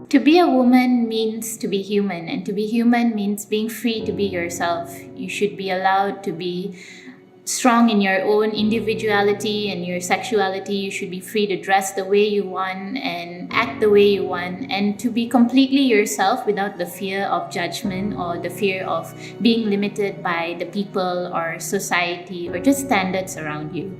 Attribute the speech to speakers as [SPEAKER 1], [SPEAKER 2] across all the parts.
[SPEAKER 1] To be a woman means to be human, and to be human means being free to be yourself. You should be allowed to be strong in your own individuality and your sexuality. You should be free to dress the way you want and act the way you want, and to be completely yourself without the fear of judgment or the fear of being limited by the people or society or just standards around you.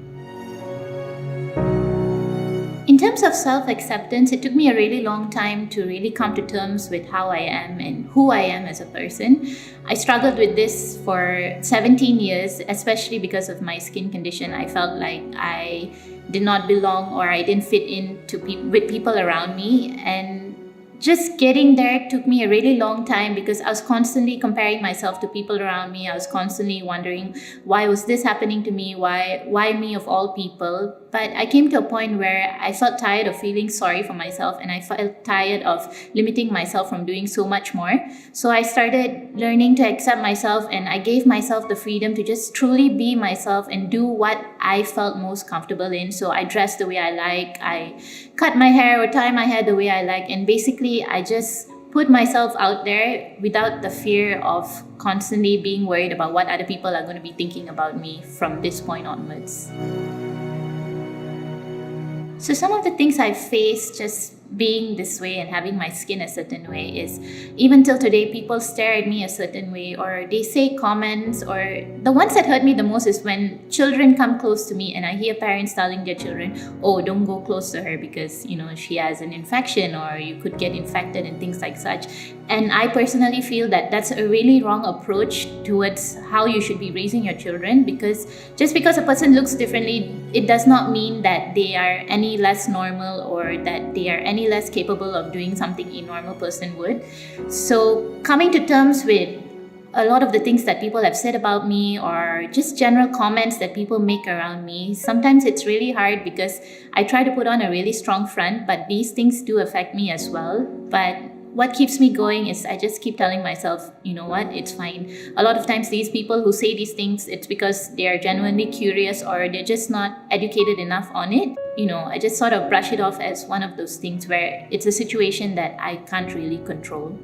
[SPEAKER 1] In terms of self-acceptance, it took me a really long time to really come to terms with how I am and who I am as a person. I struggled with this for 17 years, especially because of my skin condition. I felt like I did not belong or I didn't fit in with people around me. And just getting there took me a really long time because I was constantly comparing myself to people around me. I was constantly wondering, why was this happening to me? Why me of all people? But I came to a point where I felt tired of feeling sorry for myself, and I felt tired of limiting myself from doing so much more. So I started learning to accept myself, and I gave myself the freedom to just truly be myself and do what I felt most comfortable in. So I dressed the way I like, I cut my hair or tie my hair the way I like, and basically I just put myself out there without the fear of constantly being worried about what other people are going to be thinking about me from this point onwards. So some of the things I faced just being this way and having my skin a certain way is, even till today, people stare at me a certain way, or they say comments, or the ones that hurt me the most is when children come close to me and I hear parents telling their children, oh, don't go close to her because, she has an infection or you could get infected and things like such. And I personally feel that that's a really wrong approach towards how you should be raising your children, because just because a person looks differently, it does not mean that they are any less normal or that they are any less capable of doing something a normal person would. So coming to terms with a lot of the things that people have said about me, or just general comments that people make around me, sometimes it's really hard because I try to put on a really strong front, but these things do affect me as well. But what keeps me going is I just keep telling myself, you know what, it's fine. A lot of times these people who say these things, it's because they are genuinely curious or they're just not educated enough on it. I just sort of brush it off as one of those things where it's a situation that I can't really control.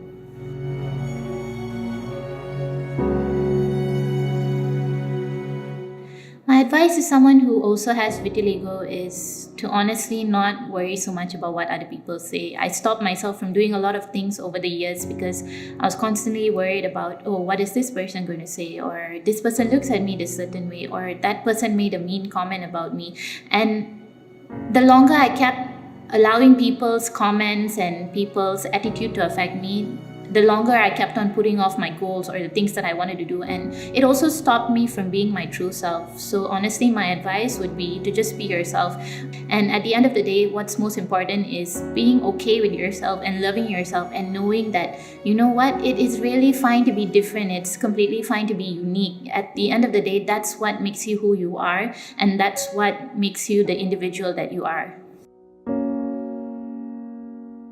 [SPEAKER 1] My advice to someone who also has vitiligo is to honestly not worry so much about what other people say. I stopped myself from doing a lot of things over the years because I was constantly worried about, oh, what is this person going to say? Or this person looks at me this certain way, or that person made a mean comment about me. And the longer I kept allowing people's comments and people's attitude to affect me, the longer I kept on putting off my goals or the things that I wanted to do. And it also stopped me from being my true self. So honestly, my advice would be to just be yourself. And at the end of the day, what's most important is being okay with yourself and loving yourself and knowing that, you know what, it is really fine to be different. It's completely fine to be unique. At the end of the day, that's what makes you who you are. And that's what makes you the individual that you are.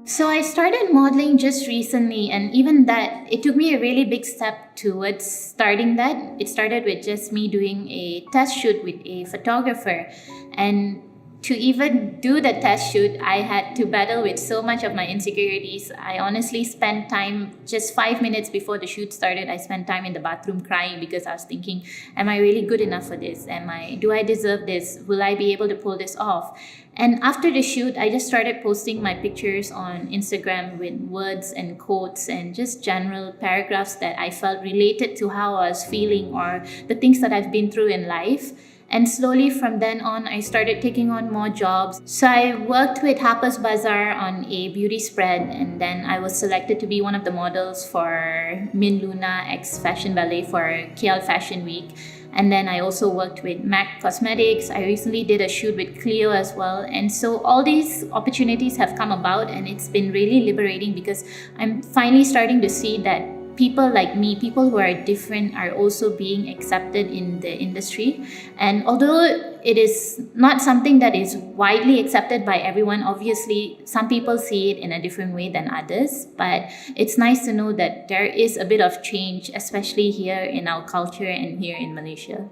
[SPEAKER 1] So I started modeling just recently, and even that, it took me a really big step towards starting that. It started with just me doing a test shoot with a photographer, and to even do the test shoot, I had to battle with so much of my insecurities. I honestly spent time, just 5 minutes before the shoot started, I spent time in the bathroom crying because I was thinking, am I really good enough for this? Do I deserve this? Will I be able to pull this off? And after the shoot, I just started posting my pictures on Instagram with words and quotes and just general paragraphs that I felt related to how I was feeling or the things that I've been through in life. And slowly from then on, I started taking on more jobs. So I worked with Harper's Bazaar on a beauty spread, and then I was selected to be one of the models for Min Luna X Fashion Ballet for KL Fashion Week. And then I also worked with MAC Cosmetics. I recently did a shoot with Clio as well. And so all these opportunities have come about, and it's been really liberating because I'm finally starting to see that people like me, people who are different, are also being accepted in the industry. And although it is not something that is widely accepted by everyone, obviously some people see it in a different way than others, but it's nice to know that there is a bit of change, especially here in our culture and here in Malaysia.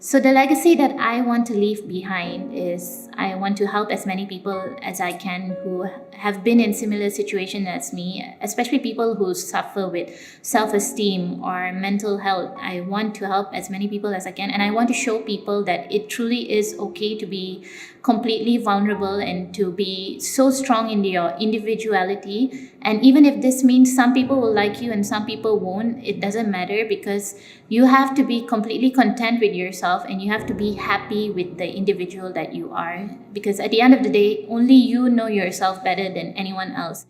[SPEAKER 1] So, the legacy that I want to leave behind is I want to help as many people as I can who have been in similar situation as me, especially people who suffer with self-esteem or mental health. I want to help as many people as I can, and I want to show people that it truly is okay to be completely vulnerable and to be so strong in your individuality. And even if this means some people will like you and some people won't, it doesn't matter, because you have to be completely content with yourself and you have to be happy with the individual that you are. Because at the end of the day, only you know yourself better than anyone else.